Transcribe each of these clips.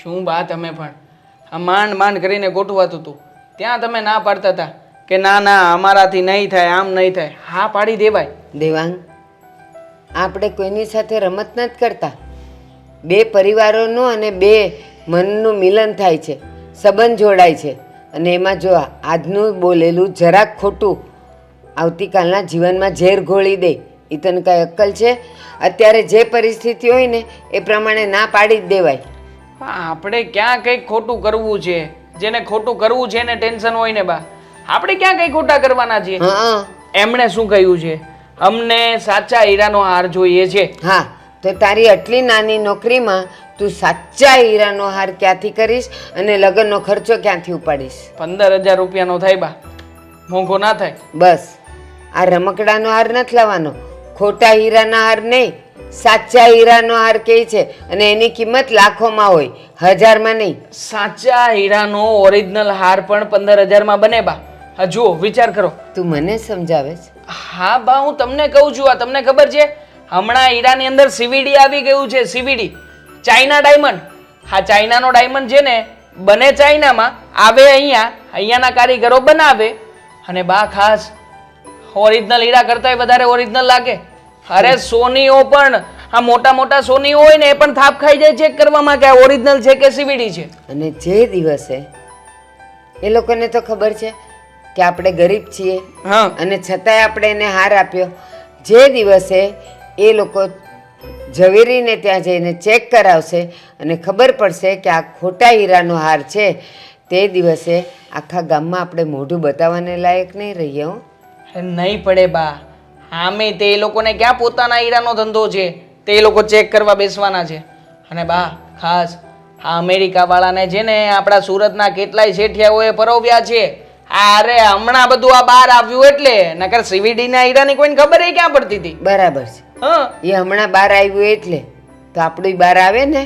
શું બા તમે પણ આ માંડ માંડ કરીને ગોઠવાતું હતું ત્યાં તમે ના પાડતા હતા કે ના ના અમારાથી નહીં થાય આમ નહીં થાય. હા પાડી દેવાય. દેવાંગ, આપણે કોઈની સાથે રમત નથી કરતા. બે પરિવારોનું અને બે મનનું મિલન થાય છે, સંબંધ જોડાય છે. અને એમાં જો આજનું બોલેલું જરાક ખોટું આવતીકાલના જીવનમાં ઝેર ઘોળી દે, એ તને કાંઈ અક્કલ છે? અત્યારે જે પરિસ્થિતિ હોય ને એ પ્રમાણે ના પાડી જ દેવાય. આપણે ક્યાં કંઈક ખોટું કરવું છે? જેને ખોટું કરવું છે ને ટેન્શન હોય ને બા, આપણે ક્યાં કંઈ ખોટા કરવાના છીએ? હા, એમણે શું કહ્યું છે? અમને સાચા હીરાનો હાર જોઈએ છે. હા, તો તારી આટલી નાની નોકરીમાં તું સાચા હીરાનો હાર ક્યાંથી કરીશ અને લગ્નનો ખર્ચો ક્યાંથી ઉપાડીશ? 15,000 રૂપિયાનો થાય બા, મોંઘો ના થાય. બસ, આ રમકડાનો હાર નથી લાવવાનો, ખોટા હીરાના હાર નહીં, સાચા હીરાનો હાર કહે છે. અને એની કિંમત લાખોમાં હોય, હજારમાં નહીં. સાચા હીરાનો ઓરિજિનલ હાર પણ 15,000માં બને બા. હા જુઓ, વિચાર કરો. તું મને સમજાવે છે? હા બા, હું તમને કહું છું. આ તમને ખબર છે હમણાં હીરાની અંદર સીવીડી આવી ગયું છે? CVD, China diamond. હા, ચાઇનાનો ડાયમંડ છે ને બને ચાઇનામાં, આવે અહીંયાના કારીગરો બનાવે. અને બા ખાસ ઓરિજિનલ હીરા કરતાં વધારે ઓરિજિનલ લાગે. અરે સોનીઓ પણ, આ મોટા મોટા સોનીઓ હોય ને એ પણ થાપ ખાઈ જાય ચેક કરવામાં કે આ ઓરિજિનલ છે કે સીવીડી છે. અને જે દિવસે એ લોકોને તો ખબર છે કે આપણે ગરીબ છીએ, હા, અને છતાંય આપણે એને હાર આપ્યો. જે દિવસે એ લોકો ઝવેરીને ત્યાં જઈને ચેક કરાવશે અને ખબર પડશે કે આ ખોટા હીરાનો હાર છે, તે દિવસે આખા ગામમાં આપણે મોઢું બતાવવાને લાયક નહીં રહીએ. હો, નહીં પડે બા. આમે તે લોકોને ક્યાં પોતાના હીરાનો ધંધો છે? તે લોકો ચેક કરવા બેસવાના છે. અને બા ખાસ આ અમેરિકા વાળાને છે ને આપણા સુરતના કેટલાય શેઠિયાઓએ પરોવ્યા છે. અરે હમણાં બધું આ બહાર આવ્યું એટલે, નકર સીવીડી ના હીરાની કોઈને ખબર ય ક્યાં પડતી હતી? બરાબર છે. હા, એ હમણાં બહાર આવ્યું એટલે તો આપણું બહાર આવે ને.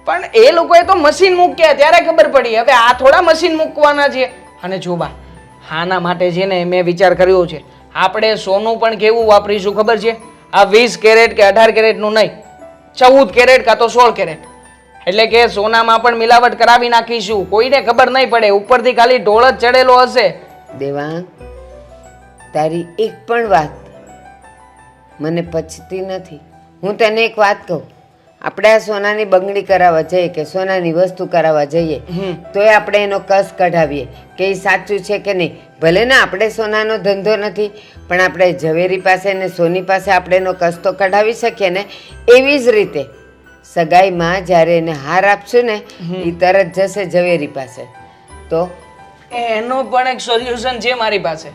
પણ એ લોકોએ તો મશીન મૂક્યા ત્યારે ખબર પડી. હવે આ થોડા મશીન મૂકવાના છે. અને જો બા, આના માટે છે ને મેં વિચાર કર્યો છે, આપણે સોનું પણ કેવું વાપરીશું ખબર છે? આ 20 કેરેટ કે 18 કેરેટનું નહીં, 14 કેરેટ કાં તો 16 કેરેટ. એટલે કે સોનામાં પણ મિલાવટ કરાવી નાખીશું, કોઈને ખબર નહીં પડે. ઉપરથી ખાલી ઢોળ જ ચડેલો હશે. દેવાંગ, તારી એક પણ વાત મને પચતી નથી. હું તને એક વાત કહું, આપણે આ સોનાની બંગડી કરાવવા જઈએ કે સોનાની વસ્તુ કરાવવા જઈએ તોય આપણે એનો કસ કઢાવીએ કે એ સાચું છે કે નહીં. ભલે ને આપણે સોનાનો ધંધો નથી, પણ આપણે ઝવેરી પાસે ને સોની પાસે આપણે એનો કસ તો કઢાવી શકીએ ને. એવી જ રીતે સગાઈમાં જ્યારે એને હાર આપશું ને, એ તરત જશે ઝવેરી પાસે. તો એનો પણ એક સોલ્યુશન છે મારી પાસે.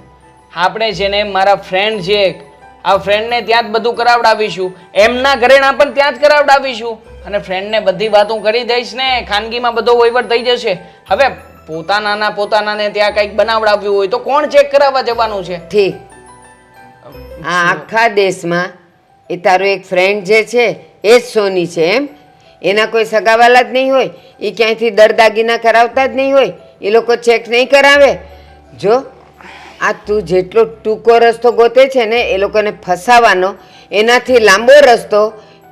આપણે છે ને મારા ફ્રેન્ડ છે એક, આ ફ્રેન્ડને ત્યાં જ બધું કરાવડાવીશું, એમના ઘરેણા પણ ત્યાં જ કરાવડાવીશું. અને ફ્રેન્ડને બધી વાતો કરી દઈશ ને, ખાનગીમાં બધો વહીવટ થઈ જશે. હવે પોતાનાને ત્યાં કંઈક બનાવડાવ્યું હોય તો કોણ ચેક કરાવવા જવાનું છે? ઠીક, આ આખા દેશમાં એ તારો એક ફ્રેન્ડ જે છે એ જ સોની છે એમ? એના કોઈ સગાવાલા જ નહીં હોય? એ ક્યાંયથી દરદાગીના કરાવતા જ નહીં હોય? એ લોકો ચેક નહીં કરાવે? જો આ તું જેટલો ટૂંકો રસ્તો ગોતે છે ને એ લોકોને ફસાવાનો, એનાથી લાંબો રસ્તો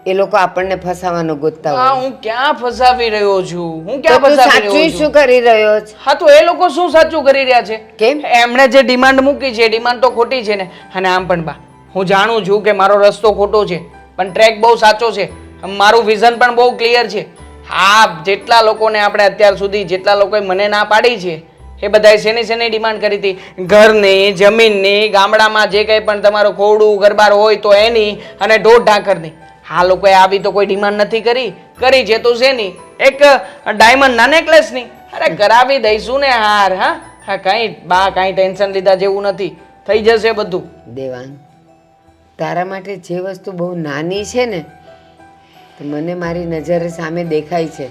એ લોકો આપણને ફસાવાનો ગોતતા હોય. હું ક્યાં ફસાવી રહ્યો છું? હું તો ક્યાં તું ફસાવી સાચું રહ્યો છું? શું કરી રહ્યો છે? હા, તો એ લોકો શું સાચું કરી રહ્યા છે? કેમ? એમણે જે ડિમાન્ડ મૂકી છે ડિમાન્ડ તો ખોટી છે ને. અને આમ પણ બા, હું જાણું છું કે મારો રસ્તો ખોટો છે, પણ ટ્રેક બહુ સાચો છે. મારું વિઝન પણ બહુ ક્લિયર છે. હા, જેટલા લોકોને આપણે અત્યાર સુધી જેટલા લોકોએ મને ના પાડી છે એ બધાએ શેની ડિમાન્ડ કરી હતી? ઘરની, જમીનની, ગામડામાં જે કંઈ પણ તમારું ખોડું ઘરબાર હોય તો એની, અને ઢોર ઢાંકરની. આ લોકોએ આવી તો કોઈ ડિમાન્ડ નથી કરી છે તો શેની? એક ડાયમંડના નેકલેસની. અરે કરાવી દઈશું ને હાર. હા, કાંઈ બા, કાંઈ ટેન્શન લીધા જેવું નથી, થઈ જશે બધું. દેવાંગ, તારા માટે જે વસ્તુ બહુ નાની છે ને, તો મને મારી નજરે સામે દેખાય છે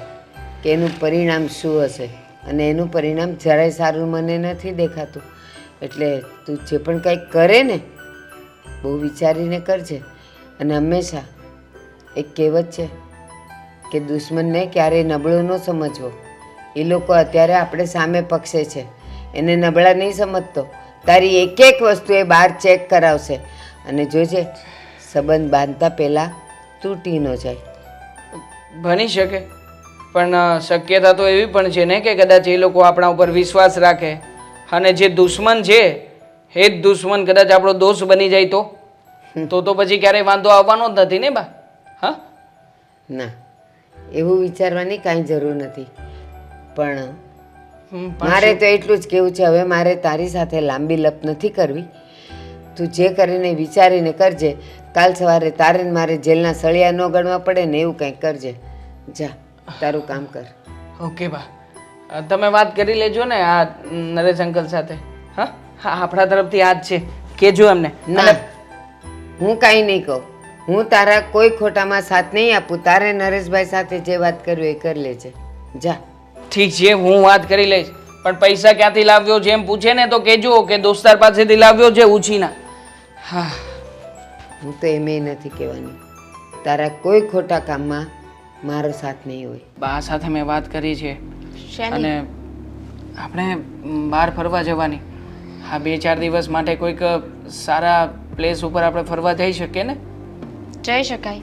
કે એનું પરિણામ શું હશે, અને એનું પરિણામ જરાય સારું મને નથી દેખાતું. એટલે તું જે પણ કંઈક કરે ને બહુ વિચારીને કરજે. અને હંમેશા એક કહેવત છે કે દુશ્મનને ક્યારેય નબળો ન સમજવો. એ લોકો અત્યારે આપણે સામે પક્ષે છે, એને નબળા નહીં સમજતો. તારી એક એક વસ્તુ એ બહાર ચેક કરાવશે. અને જોજે સંબંધ બાંધતા પહેલાં તૂટી ન જાય. બની શકે, પણ શક્યતા તો એવી પણ છે ને કે કદાચ એ લોકો આપણા ઉપર વિશ્વાસ રાખે અને જે દુશ્મન છે એ જ દુશ્મન કદાચ આપણો દોસ્ત બની જાય તો પછી ક્યારેય વાંધો આવવાનો જ નથી ને બા. હા ના, એવું વિચારવાની કાંઈ જરૂર નથી. પણ મારે તો એટલું જ કહેવું છે, હવે મારે તારી સાથે લાંબી લપ નથી કરવી. તું જે કરીને વિચારીને કરજે. કાલ સવારે તારે ને મારે જેલના સળિયા ન ગણવા પડે ને એવું કંઈક કરજે. જા, તારું કામ કર. ઓકે બા, તમે વાત કરી લેજો ને આ નરેશ અંકલ સાથે. હા હા, આપણા તરફથી આ જ છે, કહેજો એમને. ના, હું કાંઈ નહીં કહું. હું તારા કોઈ ખોટામાં સાથ નહીં આપું. તારે નરેશભાઈ સાથે જે વાત કરવી એ કરી લેજે. જા. ઠીક છે, હું વાત કરી લઈશ. પણ પૈસા ક્યાંથી લાવ્યો છે એમ પૂછે ને તો કહેજો કે દોસ્તાર પાસેથી લાવ્યો છે ઉછીના. હા, હું તો એમેય નથી કહેવાની. તારા કોઈ ખોટા કામમાં મારો સાથ નહીં હોય. બા સાથે મેં વાત કરી છે શેની? અને આપણે બહાર ફરવા જવાની. હા, 2-4 દિવસ માટે કોઈક સારા પ્લેસ ઉપર આપણે ફરવા જઈ શકીએ ને. જઈ શકાય.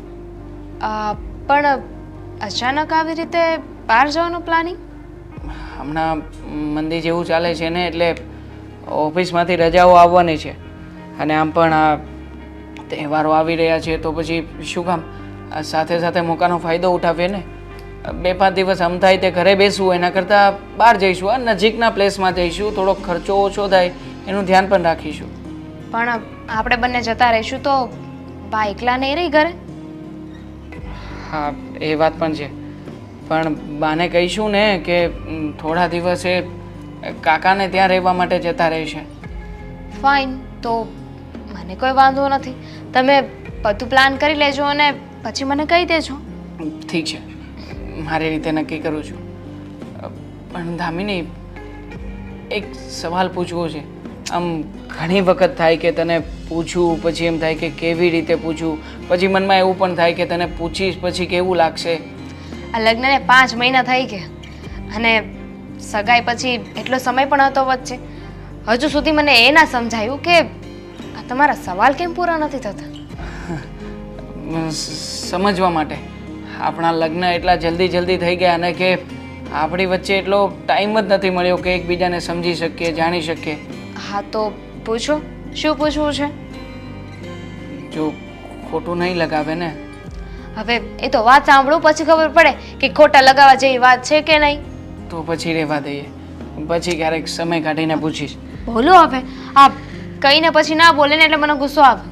પણ અચાનક આવી રીતે બહાર જવાનું પ્લાનિંગ? હમણાં મંદી જેવું ચાલે છે ને એટલે ઓફિસમાંથી રજાઓ આવવાની છે અને આમ પણ આ તહેવારો આવી રહ્યા છે તો પછી શું કામ આ સાથે સાથે મોકાનો ફાયદો ઉઠાવીએ ને. 2-5 દિવસ આમ થાય તે ઘરે બેસવું એના કરતાં બહાર જઈશું, આ નજીકના પ્લેસમાં જઈશું, થોડોક ખર્ચો ઓછો થાય એનું ધ્યાન પણ રાખીશું. પણ આપણે બંને જતા રહીશું તો બા એકલા નહીં રહી ઘરે? હા, એ વાત પણ છે. પણ બાને કહીશું ને કે થોડા દિવસે કાકાને ત્યાં રહેવા માટે જતા રહેશે. ફાઇન, તો મને કોઈ વાંધો નથી. તમે બધું પ્લાન કરી લેજો અને પછી મને કહી દેજો. ઠીક છે, મારી રીતે નક્કી કરું છું. પણ દામિની, એક સવાલ પૂછવો છે. આમ ઘણી વખત થાય કે તને પૂછું, પછી એમ થાય કે કેવી રીતે પૂછું, પછી મનમાં એવું પણ થાય કે તને પૂછીશ પછી કેવું લાગશે. આ લગ્નને 5 મહિના થઈ ગયા અને સગાઈ પછી એટલો સમય પણ હતો વચ્ચે. હજુ સુધી મને એ ના સમજાયું કે આ તમારા સવાલ કેમ પૂરા નથી થતા. સમજવા માટે આપણા લગ્ન એટલા જલ્દી થઈ ગયા અને કે આપણી વચ્ચે એટલો ટાઈમ જ નથી મળ્યો કે એકબીજાને સમજી શકીએ, જાણી શકીએ. હા તો પૂછો, શું પૂછવું છે? જો ખોટું નહીં લગાવે ને. હવે એ તો વાત સાંભળું પછી ખબર પડે કે ખોટા લગાવવા જેવી વાત છે કે નહીં. તો પછી રહેવા દઈએ, પછી ક્યારેક સમય કાઢીને પૂછીશ. બોલો હવે, આ કહીને પછી ના બોલે ને એટલે મને ગુસ્સો આવે.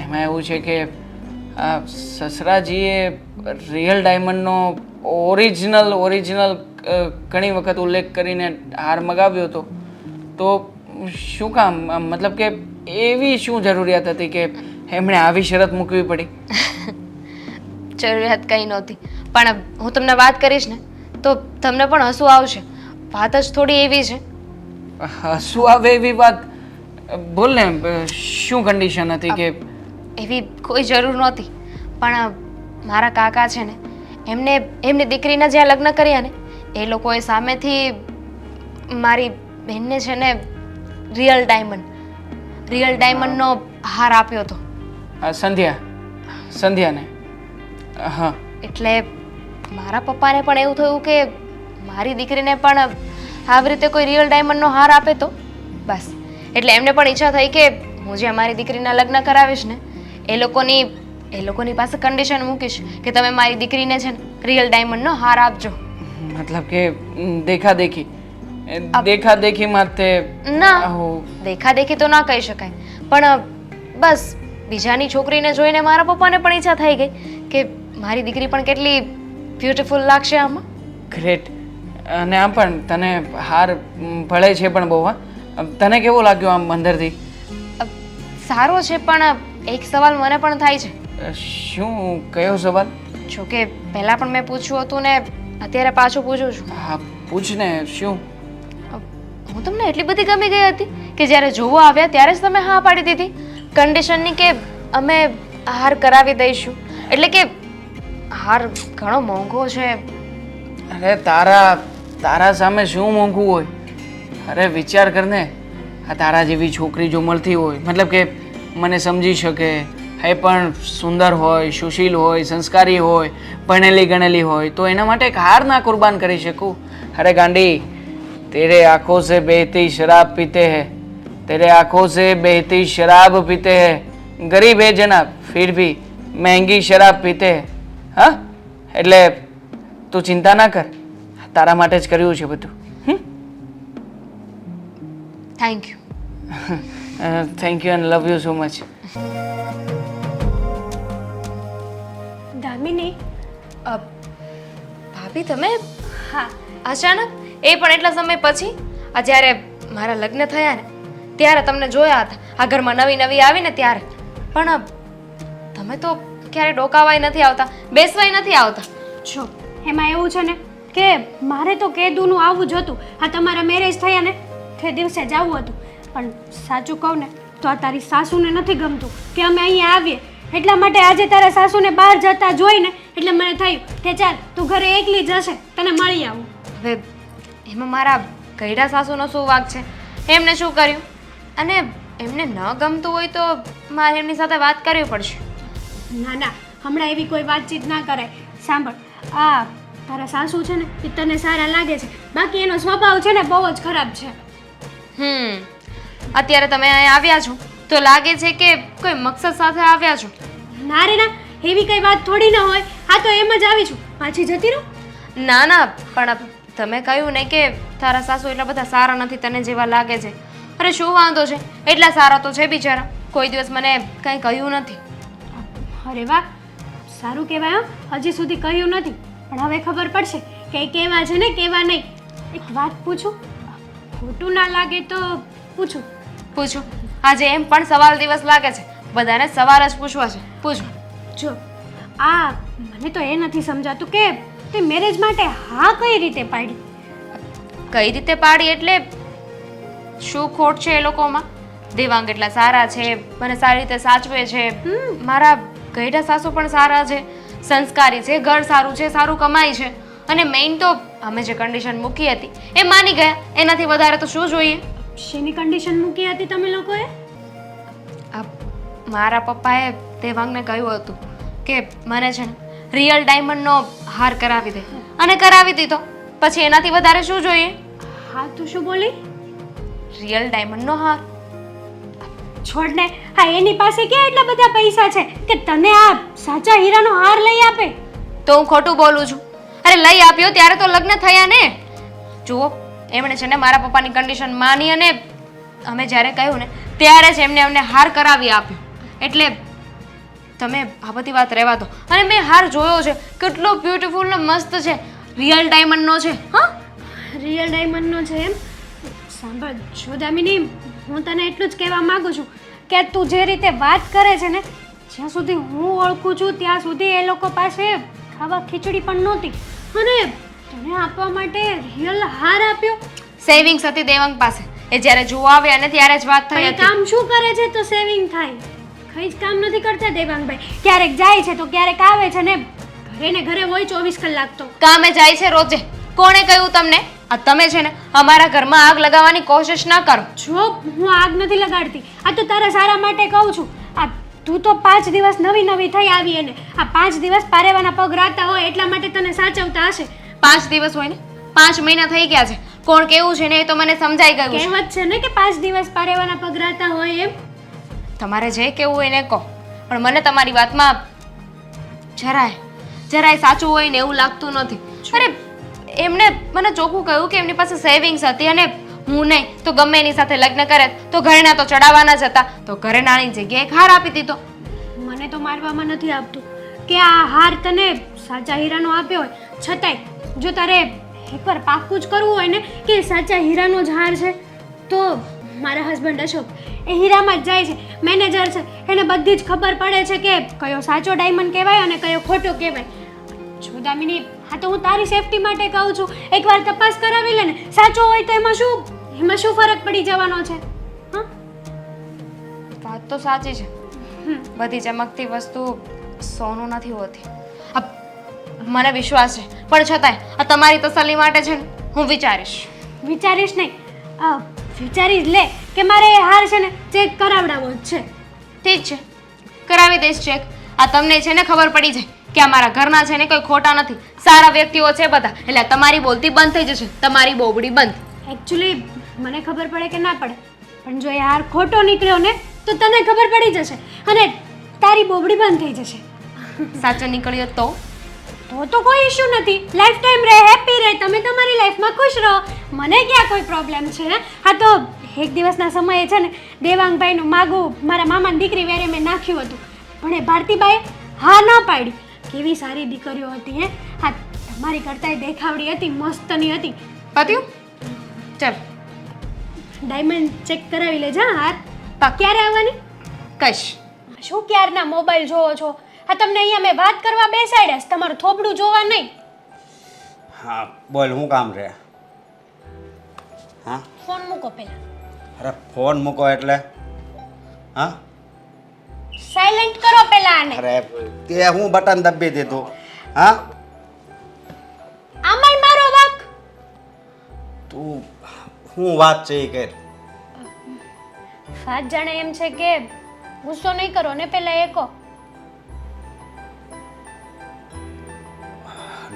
એમાં એવું છે કે આ સસરાજીએ રિયલ ડાયમંડનો ઓરિજિનલ ઘણી વખત ઉલ્લેખ કરીને હાર મગાવ્યો હતો. તો શું કામ, મતલબ કે એવી શું જરૂરિયાત હતી કે એમણે આવી શરત મૂકવી પડી? જરૂરિયાત કંઈ નહોતી, પણ હું તમને વાત કરીશ ને તો તમને પણ હસવું આવશે. વાત જ થોડી એવી છે. શું આવે એવી વાત? બોલ ને, શું કન્ડિશન હતી કે? એવી કોઈ જરૂર નહોતી, પણ મારા કાકા છે ને એમની દીકરીના જ્યાં લગ્ન કર્યા ને એ લોકોએ સામેથી મારી બહેનને છે ને રિયલ ડાયમંડનો હાર આપ્યો હતો. સંધ્યાને? હા. એટલે મારા પપ્પાને પણ એવું થયું કે મારી દીકરીને પણ આવી રીતે કોઈ રિયલ ડાયમંડનો હાર આપે તો બસ. એટલે એમને પણ ઈચ્છા થઈ કે હું જે મારી દીકરીના લગ્ન કરાવીશ ને એ લોકોની પાસે કન્ડિશન મૂકીશ કે તમે મારી દીકરીને છે ને રિયલ ડાયમંડનો હાર આપજો. મતલબ કે દેખાદેખીમાં તે? ના, દેખાદેખી તો ના કહી શકાય, પણ બસ બીજાની છોકરીને જોઈને મારા પપ્પાને પણ ઈચ્છા થઈ ગઈ કે મારી દીકરી પણ કેટલી બ્યુટીફુલ લાગશે આમાં. ગ્રેટ. અને આમ પણ તને હાર ભળે છે પણ બહુ. હા, તને કેવો લાગ્યો આમ અંદરથી? સારો છે, પણ એક સવાલ મને પણ થાય છે. શું? કયો સવાલ? જોકે પહેલા પણ મેં પૂછ્યું હતું ને અત્યારે પાછું પૂછું છું. હા, પૂછ ને. શું? હું તમને એટલી બધી ગમી ગઈ હતી કે જ્યારે જોવા આવ્યા ત્યારે જ તમે હા પાડી દીધી કન્ડિશનની કે અમે હાર કરાવી દઈશું. એટલે કે હાર ઘણો મોંઘો છે. અરે તારા સામે શું મોંઘું હોય? અરે વિચાર કર ને, આ તારા જેવી છોકરી જો મળતી હોય, મતલબ કે મને સમજી શકે, એ પણ સુંદર હોય, સુશીલ હોય, સંસ્કારી હોય, ભણેલી ગણેલી હોય તો એના માટે એક હાર ના કુરબાન કરી શકું? અરે ગાંડી, તેરે આંખોं से बहती शराब पीते हैं, तेरे आंखों से बहती शराब पीते हैं, गरीब है जनाब फिर भी महंगी शराब पीते हैं. હા, એટલે તું ચિંતા ના કર, તારા માટે જ કર્યું છે બધું. Thank you. Thank you and love you so much. Damini, ભાભી તમે હા, અચાનક, એ પણ એટલા સમય પછી? આ જ્યારે મારા લગ્ન થયા ને ત્યારે તમને જોયા હતા, આ ઘરમાં નવી નવી આવીને ત્યારે. પણ તમે તો ક્યારે ડોકાવાય નથી આવતા, બેસવાય નથી આવતા. જો એમાં એવું છે ને કે મારે તો કેદુનું આવવું જ હતું. આ તમારા મેરેજ થયા ને તે દિવસે જ આવવું હતું, પણ સાચું કહું ને તો આ તારી સાસુને નથી ગમતું કે અમે અહીંયા આવીએ. એટલા માટે આજે તારા સાસુને બહાર જતા જોઈને એટલે મને થયું કે ચાલ તું ઘરે એકલી જશે, તને મળી આવું. હવે એમાં મારા ગયડા સાસુનો શું વાંક છે? એમને શું કર્યું? અને એમને ન ગમતું હોય તો મારે એમની સાથે વાત કરવી પડશે. ના ના, હમણાં એવી કોઈ વાતચીત ના કરાય. સાંભળ, આ તારા સાસુ છે ને એ તને સારા લાગે છે, બાકી એનો સ્વભાવ છે ને બહુ જ ખરાબ છે. અત્યારે તમે અહીંયા આવ્યા છો તો લાગે છે કે કોઈ મકસદ સાથે આવ્યા છો. ના રે ના, એવી કઈ વાત થોડી ના હોય. આ તો એમ જ આવી છું, પાછી જતી રહું. ના ના, પણ તમે કહ્યું ને કે તારા સાસુ એટલા બધા સારા નથી તને જેવા લાગે છે. અરે શું વાંધો છે, એટલા સારા તો છે બિચારા, કોઈ દિવસ મને કંઈ કહ્યું નથી. અરે વાહ, સારું કહેવાય. હજી સુધી કહ્યું નથી, પણ હવે ખબર પડશે કે એ કેવા છે ને કેવા નહીં. એક વાત પૂછું, ખોટું ના લાગે તો પૂછું? પૂછું. આજે એમ પણ સવાલ દિવસ લાગે છે, બધાને સવાલ જ પૂછવા છે. પૂછો. જો આ મને તો એ નથી સમજાતું કે તે મેરેજ માટે હા કઈ રીતે પાડી. કઈ રીતે પાડી એટલે શું ખોટ છે એ લોકોમાં? દેવાંગ એટલા સારા છે, મને સારી રીતે સાચવે છે, મારા ગયડા સાસુ પણ સારા છે, સંસ્કારી છે, ઘર સારું છે, સારું કમાય છે, અને મેઇન તો અમે જે કન્ડિશન મૂકી હતી એ માની ગયા. એનાથી વધારે તો શું જોઈએ? શેની કન્ડિશન મૂકી હતી તમે લોકોએ? મારા પપ્પાએ દેવાંગને કહ્યું હતું કે મને છે ને રિયલ ડાયમંડનો હાર કરાવી દે, અને કરાવી દીધો. પછી એનાથી વધારે શું જોઈએ? હા, તું શું બોલી? રિયલ ડાયમંડનો હાર. છોડ ને, હા એની પાસે ક્યાં એટલા બધા પૈસા છે કે તને આ સાચા હીરાનો હાર લઈ આપે? તો હું ખોટું બોલું છું? અરે લઈ આપ્યો ત્યારે તો લગ્ન થયા ને. જુઓ, એમણે છે ને મારા પપ્પાની કન્ડિશન માની, અને અમે જ્યારે કહ્યું ને ત્યારે જ એમને અમને હાર કરાવી આપ્યો. એટલે તમે આ બધી વાત રહેવા દો. અને મેં હાર જોયો છે, કેટલો બ્યુટીફુલ ને મસ્ત છે, રિયલ ડાયમંડનો છે. હા, રિયલ ડાયમંડનો છે એમ? સાંભળ જો દામિની, હું તને એટલું જ કહેવા માંગુ છું કે તું જે રીતે વાત કરે છે ને, જ્યાં સુધી હું ઓળખું છું ત્યાં સુધી એ લોકો પાસે ખાવા ખીચડી પણ નહોતી, અને તને આપવા માટે રિયલ હાર આપ્યો. સેવિંગ્સ હતી દેવાંગ પાસે, એ જ્યારે જોવા આવ્યા ને ત્યારે જ વાત થઈ એ હતી. કામ શું કરે છે તો સેવિંગ થાય? કઈ જ કામ નથી કરતા દેવાંગભાઈ. ક્યારેક જાય છે તો ક્યારેક આવે છે ને ઘરે ને ઘરે હોય 24 કલાક. તો કામે જાય છે રોજે. કોણે કહ્યું તમને? આ તમે છે ને અમારા ઘરમાં આગ લગાવવાની કોશિશ ના કરો. જો હું આગ નથી લગાડતી, આ તો તારા સારા માટે કહું છું. આ તું તો 5 દિવસ નવી થઈ આવી, અને આ 5 દિવસ પારેવાના પગ રાતા હોય એટલા માટે તને સાચવતા હશે. 5 દિવસ હોય ને, 5 મહિના થઈ ગયા છે. કોણ કેવું છે ને એ તો મને સમજાઈ ગયું છે. કહેવત છે ને કે 5 દિવસ પારેવાના પગ રાતા હોય એમ. તમારે જે કેવું હોય ને કહો, પણ મને તમારી વાતમાં જરાય સાચું હોય ને એવું લાગતું નથી. અરે એમને મને ચોખ્ખું કહ્યું કે એમની પાસે સેવિંગ્સ હતી, અને હું નહીં તો ગમે એની સાથે લગ્ન કરે તો ઘરેણા તો ચડાવવાના જ હતા, તો ઘરેણાની જગ્યાએ એક હાર આપી દીધો. મને તો મારવામાં નથી આપતું કે આ હાર તને સાચા હીરાનો આપ્યો હોય, છતાંય જો તારે એકવાર પાક્કું જ કરવું હોય ને કે સાચા હીરાનો જ હાર છે, તો મારા હસબન્ડ અશોક એ હીરામાં જ જાય છે, મેનેજર છે, એને બધી જ ખબર પડે છે કે કયો સાચો ડાયમંડ કહેવાય અને કયો ખોટો કહેવાય. જો દામિની, હા તો હું તારી સેફટી માટે કહું છું, એકવાર તપાસ કરાવી લે ને, સાચો હોય તો એમાં શું ફરક પડી જવાનો છે? હા, વાત તો સાચી છે. બધી ચમકતી વસ્તુ સોનું નથી હોતી. મને વિશ્વાસ છે, પણ છતાંય આ તમારી તસલ્લી માટે છે ને હું વિચારીશ નહીં. વિચારી જ લે કે મારે એ હાર છે ને ચેક કરાવડાવવો જ છે. ઠીક છે, કરાવી દઈશ ચેક. આ તમને છે ને ખબર પડી જાય કે અમારા ઘરના છે ને કોઈ ખોટા નથી, સારા વ્યક્તિઓ છે બધા. એટલે તમારી બોલતી બંધ થઈ જશે, તમારી બોબડી બંધ. એકચ્યુઅલી મને ખબર પડે કે ના પડે, પણ જો એ હાર ખોટો નીકળ્યો ને તો તને ખબર પડી જશે અને તારી બોબડી બંધ થઈ જશે. સાચો નીકળ્યો તો તો કોઈ ઇશ્યુ નથી. લાઈફ ટાઈમ રહે, હેપી રહે, તમે તમારી લાઈફમાં ખુશ રહો. મને ક્યાં કોઈ પ્રોબ્લેમ છે? હા તો એક દિવસના સમયે છે ને દેવાંગભાઈનું માગું મારા મામાની દીકરી વેરે મેં નાખ્યું હતું, પણ એ ભારતીબાઈએ હા ના પાડી. કેવી સારી દીકરીઓ હતી હે! હા, તમારી કરતાંય દેખાવડી હતી, મસ્તની હતી. પત્યું? ચાલ ડાયમંડ ચેક કરાવી લેજે. હા હાર પાક્કું. ક્યારે આવવાની? કશ શું ક્યારના મોબાઈલ જોવો છો? હા, તમને અહીંયા મેં વાત કરવા બેસાડ્યા છે, તમારું થોબડું જોવા નહીં. હા બોલ, શું કામ છે? હા ફોન મૂકો પહેલા. અરે ફોન મૂકો એટલે? હા સાયલેન્ટ કરો પહેલા આને. અરે તે હું બટન દબી દીધું? હા આમાંય મારો વાંક. તું શું વાત છે એ કર. વાત જાણે એમ છે કે ગુસ્સો નહીં કરો ને, પહેલા એ કહો.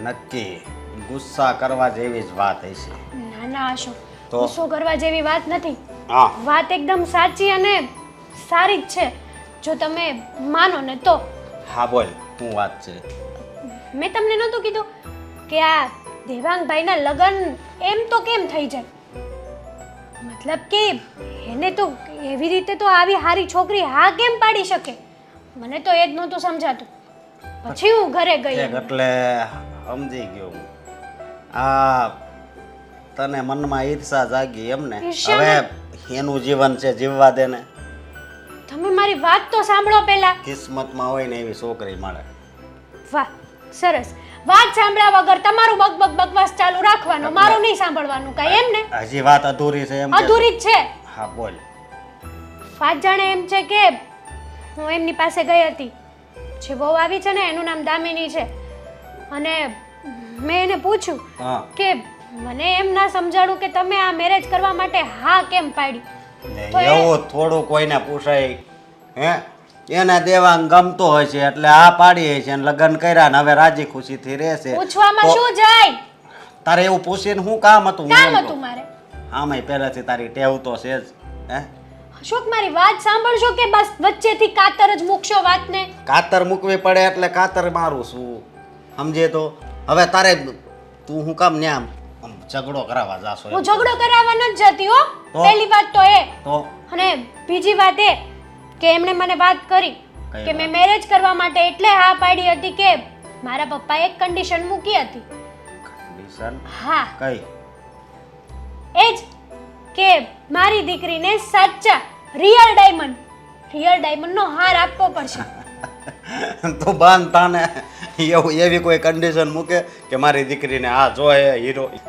નક્કી ગુસ્સા કરવા જેવી જ વાત હશે. ના ના અશોક, તો? ગુસ્સો કરવા જેવી વાત નથી. હા વાત એકદમ સાચી અને સારી જ છે, જો તમે માનો ને તો. હા બોલ, શું વાત છે? મેં તમને નહોતું કીધું કે આ દેવાંગભાઈના લગ્ન એમ તો કેમ થઈ જાય? મતલબ કે એને તો એવી રીતે તો આવી હારી છોકરી હા કેમ પાડી શકે? મને તો એ જ નહોતું સમજાતું. પછી હું ઘરે ગઈ. એક એટલે સમજી ગયો હું. આ તને મનમાં ઈર્ષા જાગી એમને? ઈર્ષ્યા હવે એનું જીવન છે, જીવવા દે ને. તમે મારી વાત તો સાંભળો પહેલા. કિસ્મતમાં હોય ને એવી છોકરી મળે. વાહ, સરસ. વાત સાંભળ્યા વગર તમારું બકબક બકવાસ ચાલુ રાખવાનો, મારું નહીં સાંભળવાનું કાંઈ, એમ ને? હજી વાત અધૂરી છે એમ કે? અધૂરી જ છે. હા બોલ. વાત જાણે એમ છે કે હું એમની પાસે ગઈ હતી. જે બહુ આવી છે ને એનું નામ દામિની છે, અને મેં એને પૂછ્યું હા કે મને એમ ના સમજાણું કે તમે આ મેરેજ કરવા માટે હા કેમ પાડી. ને તો એવું થોડું કોઈને પૂછાય? હે, એને દેવાંગ ગમતો હોય છે એટલે આ પાડી હોય છે, અને લગ્ન કર્યા ને હવે રાજી ખુશીથી રહેશે. પૂછવામાં તો શું જાય? તારે એવું પૂછીને શું કામ હતું? હું કામ એમ હતું કહું. મારે. આમાંય પહેલાથી તારી ટેવ તો છે જ. હે, અશોક, મારી વાત સાંભળશો કે બસ વચ્ચેથી કાતર જ મૂકશો વાતને? કાતર મૂકવી પડે એટલે કાતર મારું છું, સમજે તો? હવે તારે તું શું કામ ન્યા આમ ઝઘડો કરાવવા જાશો? હું ઝઘડો કરાવવા નથી જતી હો. તો? પહેલી વાત તો એ, તો અને બીજી વાત એ કે એમણે મને વાત કરી કઈ કે મેં મેરેજ કરવા માટે એટલે હા પાડી હતી કે મારા પપ્પાએ એક કન્ડિશન મૂકી હતી. condition? હા, કઈ? એ જ કે મારી દીકરીને સાચા રિયલ ડાયમંડનો હાર આપવો પડશે. તો બાંધ તાને એવું એવી કોઈ કન્ડિશન મૂકે કે મારી દીકરીને આ જોઈએ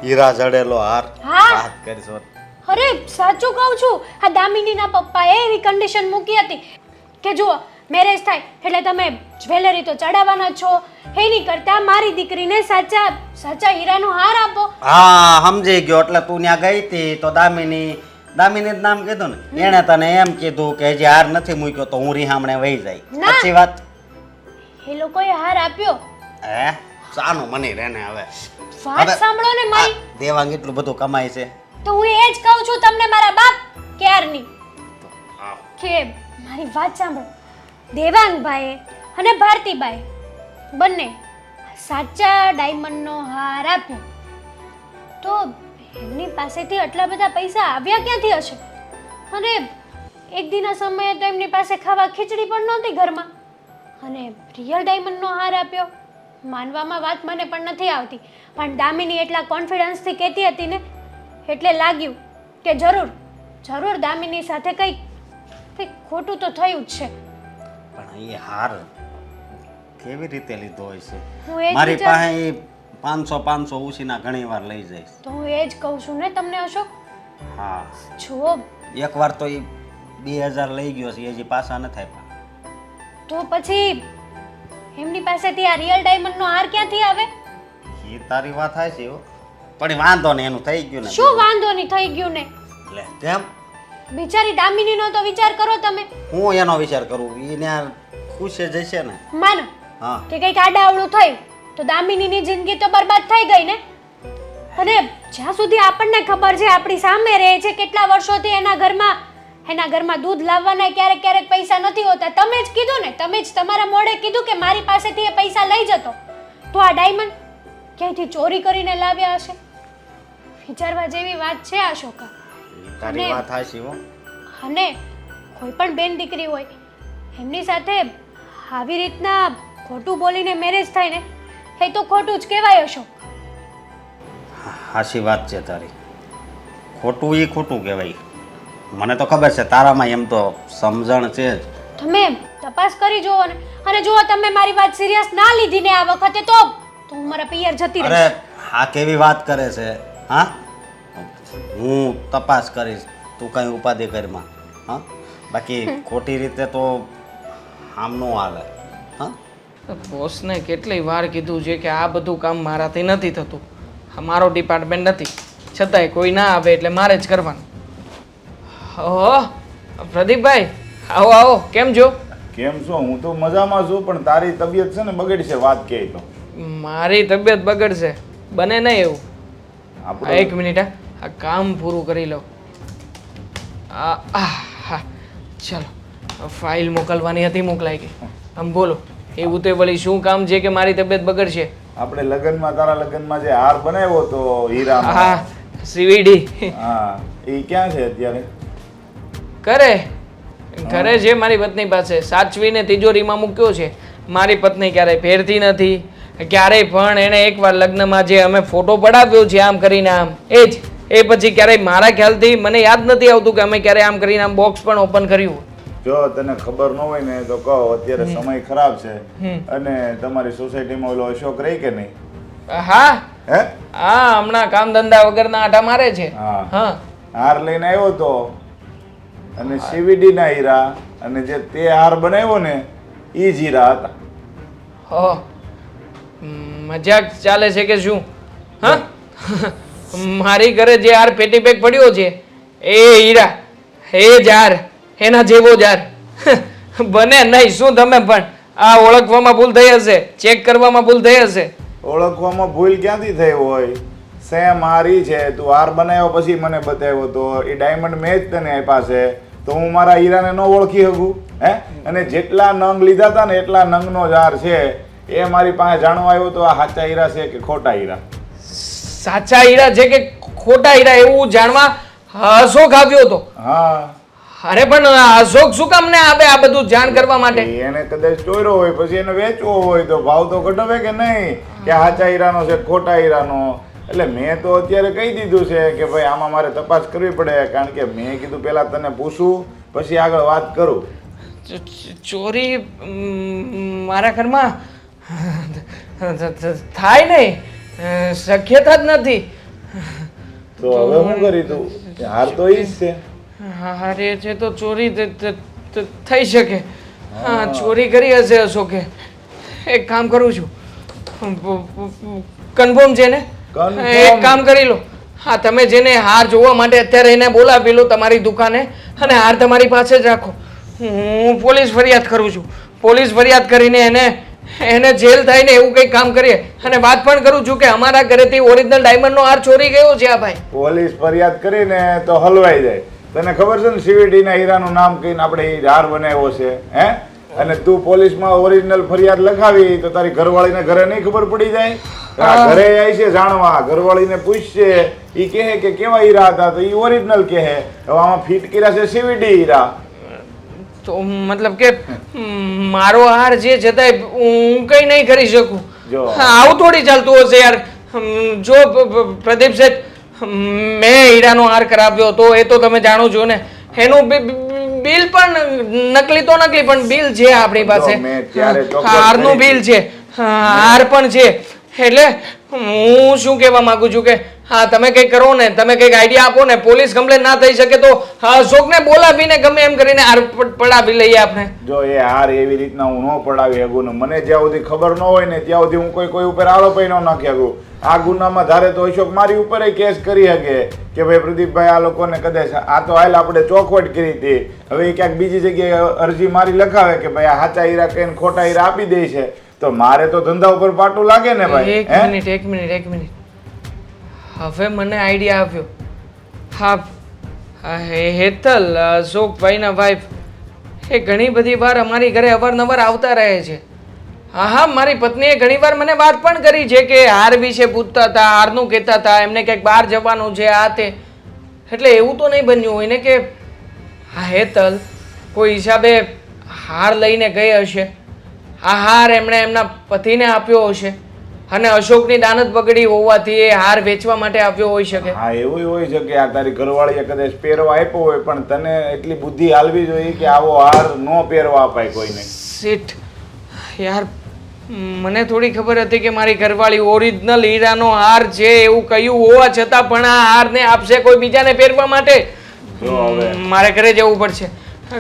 હીરા જડેલો હાર? હા. વાત કરશો? અરે સાચું કહું છું, આ દામિનીના પપ્પાએ એવી કન્ડિશન મૂકી હતી કે જુઓ, મેરેજ થાય એટલે તમે જ્વેલરી તો ચડાવવાના જ છો, એની કરતા મારી દીકરીને સાચા હીરાનો હાર આપો. હા સમજી ગયો. એટલે તું ત્યાં ગઈ હતી તો દામિની જ નામ કીધું ને, એણે તને એમ કીધું કે હજી હાર નથી મૂક્યો તો હું રીહામણે વહી જાય. ના. સાચી વાત? એ લોકોએ હાર આપ્યો. હે, સાનું મની રહે ને હવે. વાત હવે સાંભળો ને મારી. આ દેવાંગ એટલું બધું કમાય છે તો હું એ જ કહું છું તમને, મારા બાપ ક્યારની, કે મારી વાત સાંભળો. દેવાંગભાઈએ અને ભારતીબાઈ બંને સાચા ડાયમંડનો હાર આપ્યો, તો એમની પાસેથી આટલા બધા પૈસા આવ્યા ક્યાંથી હશે? અને એક દિનના સમયે તો એમની પાસે ખાવા ખીચડી પણ નહોતી ઘરમાં, અને રિયલ ડાયમંડનો હાર આપ્યો. માનવામાં વાત મને પણ નથી આવતી, પણ દામિની એટલા કોન્ફિડન્સથી કહેતી હતી ને એટલે લાગ્યું કે જરૂર દામિની સાથે કંઈક ખોટું તો થયું જ છે. પણ એ હાર કેવી રીતે લીધો હોય છે? હું એ જ મારી વિચાર- પાસે ઈ 500 ઉછીના ઘણી વાર લઈ જઈશ. તો હું એ જ કહું છું ને તમને અશોક. હા, જુઓ, એકવાર તો એ 2000 લઈ ગયો છે, હજી પાછા નથી આપ્યા. તો પછી એમની પાસેથી આ રિયલ ડાયમંડનો હાર ક્યાંથી આવે? એ તારી વાત થાય છે હો. પણ વાંધો ને, એનું થઈ ગયું ને. શું વાંધો નહીં થઈ ગયું ને? લે કેમ? બિચારી દામિનીનો તો વિચાર કરો તમે. હું એનો વિચાર કરું? એને ખુશ જ હશે ને? માનો હા કે કંઈક આડાઅવળું થયું તો દામિનીની જિંદગી તો બરબાદ થઈ ગઈ ને. અને જ્યાં સુધી આપણને ખબર છે આપણી સામે રહે છે કેટલા વર્ષોથી એના ઘરમાં દૂધ લાવવાના ક્યારેક ક્યારેક પૈસા નથી હોતા. તમે જ કીધું ને, તમે જ તમારા મોઢે કીધું કે મારી પાસેથી એ પૈસા લઈ જતો. તો આ ડાયમંડ ક્યાંયથી ચોરી કરીને લાવ્યા હશે? વિચારવા જેવી વાત છે અશોકા. તારી વાત હાચી હો. અને કોઈ પણ બેન દીકરી હોય એમની સાથે આવી રીતના ખોટું બોલીને મેરેજ થાય ને એ તો ખોટું જ કહેવાય અશોક. હાચી વાત છે તારી. ખોટું એ ખોટું કહેવાય. મને તો ખબર છે તારામાં એમ તો સમજણ છે જ. તમે તપાસ કરી જુઓ ને, અને જો તમે મારી વાત સિરિયસ ના લીધી ને આ વખતે તો હું મારા પિયર જતી અરે રહીશ. આ કેવી વાત કરે છે? હા, હું તપાસ કરીશ, તું કઈ ઉપાધિ કરીમાં. હા, બાકી ખોટી રીતે તો આમ નો હાલે. હા, બોસને કેટલી વાર કીધું છે કે આ બધું કામ મારાથી નથી થતું, આ મારો ડિપાર્ટમેન્ટ નથી, છતાંય કોઈ ના આવે એટલે મારે જ કરવાનું. ઓહો પ્રદીપભાઈ, આવો આવો. કેમ છો? કેમ છો? હું તો મજામાં છું, પણ તારી તબિયત છે ને બગડશે વાત કહે તો. મારી તબિયત બગડશે? બને નહીં એવું. આપણે એક મિનિટ, આ કામ પૂરું કરી લો. હા ચલો, ફાઇલ મોકલવાની હતી, મોકલાઈ ગઈ. આમ બોલો, એવું તે વળી શું કામ છે કે મારી તબિયત બગડશે? આપણે લગ્નમાં, તારા લગ્નમાં જે હાર બનાવ્યો તો હીરાનો, હા, સીવીડી. હા, એ ક્યાં છે અત્યારે? ઘરે છે મારી પત્ની પાસે, સાચવીને તિજોરીમાં મૂક્યો છે. મારી પત્ની ક્યારેય પહેરતી નથી, ક્યારેય પણ એણે એકવાર લગ્નમાં જે અમે ફોટો પડાવ્યો છે આમ કરીને આમ, એ પછી ક્યારેય મારા ખ્યાલથી મને યાદ નથી આવતું કે અમે ક્યારેય આમ કરીને આમ બોક્સ પણ ઓપન કર્યું. જો તને ખબર ન હોય ને તો કહો, અત્યારે સમય ખરાબ છે અને તમારી સોસાયટીમાં ઓલો અશોક રહી કે નહીં? હા હે? હા, હમણાં કામ ધંધા વગરના આટા મારે છે. હા, હા, હાર લઈને આવ્યો તો, અને સીવીડી ના હીરા, અને જે તે હાર બનાવ્યો ને એ જ હીરા હતા. હો, મજાક ચાલે છે કે શું? હા, મારી ઘરે જે હાર પેટી પેક પડ્યો છે એ હીરા, એ જ હાર, એના જેવો જ હાર બને નહીં. શું તમે પણ આ ઓળખવામાં ભૂલ થઈ હશે, ચેક કરવામાં ભૂલ થઈ હશે. ઓળખવામાં ભૂલ ક્યાંથી થઈ હોય? સેમ હારી છે. તું હાર બનાવ્યો પછી મને બતાવ્યો તો એ ડાયમંડ મેં જ તને આપ્યા છે, તો હું મારા હીરાને ન ઓળખી શકું? હે? અને જેટલા નંગ લીધા હતા ને એટલા નંગનો જ હાર છે. એ મારી પાસે જાણવા આવ્યો તો આ સાચા હીરા છે કે ખોટા હીરા. સાચા હીરા છે કે ખોટા હીરા એવું જાણવા અશોક આવ્યો હતો. હા, અરે પણ અશોક શું કામ ને આવે આ બધું જાણ કરવા માટે? એને કદાચ ચોર્યો હોય, પછી એને વેચવો હોય તો ભાવ તો કઢાવે કે નહીં, કે સાચા હીરાનો છે ખોટા હીરાનો. એટલે મેં તો અત્યારે કહી દીધું છે કે ભાઈ આમાં મારે તપાસ કરવી પડે, કારણ કે મેં કીધું પહેલા તને પૂછું પછી આગળ વાત કરું. ચોરી મારા ઘરમાં થાય નહીં, શક્યતા જ નથી. તો હવે શું કરી તું? હાર તો ઈ જ છે. હા રે છે તો ચોરી થઈ શકે. હા, ચોરી કરી હશે અશોકે. એક કામ કરું છું, કન્ફર્મ છે ને? Confirm. એક કામ કરી લો, હા તમે જેને હાર જોવા માટે અત્યારે એને બોલાવી લો તમારી દુકાને, અને હાર તમારી પાસે જ રાખો. હું પોલીસ ફરિયાદ કરું છું. પોલીસ ફરિયાદ કરીને એને જેલ થાય ને એવું કંઈક કામ કરીએ. અને વાત પણ કરું છું કે અમારા ઘરેથી ઓરિજિનલ ડાયમંડનો હાર ચોરી ગયો છે આ ભાઈ. પોલીસ ફરિયાદ કરીને તો હલવાઈ જાય. તને ખબર છે ને સીવીડી ના હીરાનું નામ કહીને આપણે ઈ હાર બનાવ્યો છે? હે? અને તું પોલીસમાં ઓરિજિનલ ફરિયાદ લખાવી તો તારી ઘરવાળીને ઘરે નહીં ખબર પડી જાય? આ ઘરે આવી છે જાણવા, ઘરવાળીને પૂછશે, ઈ કહે કે કેવા હીરા હતા, તો ઈ ઓરિજિનલ કહે. હવે આમાં ફિટ કર્યા છે સીવીડી હીરા. તો મતલબ કે મારો હાર જે છતાંય હું કઈ નહીં કરી શકું. જો. હા, આવું થોડી ચાલતું હશે યાર. જો પ્રદીપ શેઠ, મેં હીરાનો હાર કરાવ્યો હતો એ તો તમે જાણો છો ને. એનું બિલ પણ નકલી તો નકલી, પણ બિલ છે આપણી પાસે. જો, મેં ત્યારે ચોક્કસ હારનું કરી બિલ છે, હાર પણ છે. એટલે હું શું કહેવા માંગુ છું કે હા તમે કંઈક કરો ને, તમે કંઈક આઈડિયા આપો ને, પોલીસ કમ્પ્લેન ના થઈ શકે તો અશોકને બોલાવીને ગમે એમ કરીને હાર પડાવી લઈએ આપણે. જો એ હાર એવી રીતના હું ન પડાવી શકું ને મને જ્યાં સુધી ખબર ન હોય ને ત્યાં સુધી હું કોઈ ઉપર આરોપી ન નાખી શકું. આ ગુનામાં ધારે તો અશોક મારી ઉપર કેસ કરી શકે કે ભાઈ પ્રદીપભાઈ આ લોકોને કદાચ આ તો હાલ આપણે ચોખવટ કરી હતી, હવે એ ક્યાંક બીજી જગ્યાએ અરજી મારી લખાવે કે ભાઈ આ સાચા હીરા કહીને ખોટા હીરા આપી દે છે, તો મારે તો ધંધા ઉપર પાટું લાગે ને ભાઈ. એક મિનિટ હવે મને આઈડિયા આવ્યો. હા હેતલ, અશોકભાઈના વાઈફ, એ ઘણી બધી વાર અમારી ઘરે અવારનવાર આવતા રહે છે. હા મારી પત્નીએ ઘણીવાર મને વાત પણ કરી છે કે હાર વિશે પૂછતા હતા, હારનું કહેતા હતા, એમને ક્યાંક બહાર જવાનું છે આ તે. એટલે એવું તો નહીં બન્યું હોય ને કે હા હેતલ કોઈ હિસાબે હાર લઈને ગઈ હશે, આ હાર એમણે એમના પતિને આપ્યો હશે અને અશોકની દાનત બગડી હોવાથી એ હાર વેચવા માટે આપ્યો હોઈ શકે. હા એવું હોય છે કે આ તારી ઘરવાળીએ કદાચ પહેરવા આપ્યો હોય પણ તને એટલી બુદ્ધિ હાલવી જોઈએ કે આવો હાર ન પહેરવા અપાય કોઈને. શિટ યાર, મને થોડી ખબર હતી કે મારી ઘરવાળી ઓરિજિનલ હીરાનો હાર છે એવું કહ્યું હોવા છતાં પણ આ હારને આપશે કોઈ બીજાને પહેરવા માટે. મારે ઘરે જવું પડશે.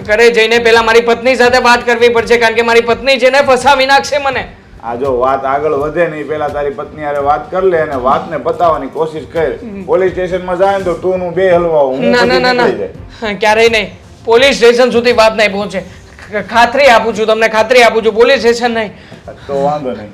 ઘરે જઈને પહેલા મારી પત્ની સાથે વાત કરવી પડશે કારણ કે મારી પત્ની છે ને ફસાવી નાખશે મને. આ જો વાત આગળ વધે નહીં પેલા તારી પત્ની હારે વાત કરી લે અને વાતને પતાવવાની કોશિશ કર. પોલીસ સ્ટેશનમાં જાય ને તો તું નું બે હલવાઓ હું ના ક્યારેય નહીં, પોલીસ સ્ટેશન સુધી વાત નહીં પહોંચે. ખાતરી આપું છું તમને, ખાતરી આપું છું, પોલીસ સ્ટેશન નહીં. તો વાંધો નહીં.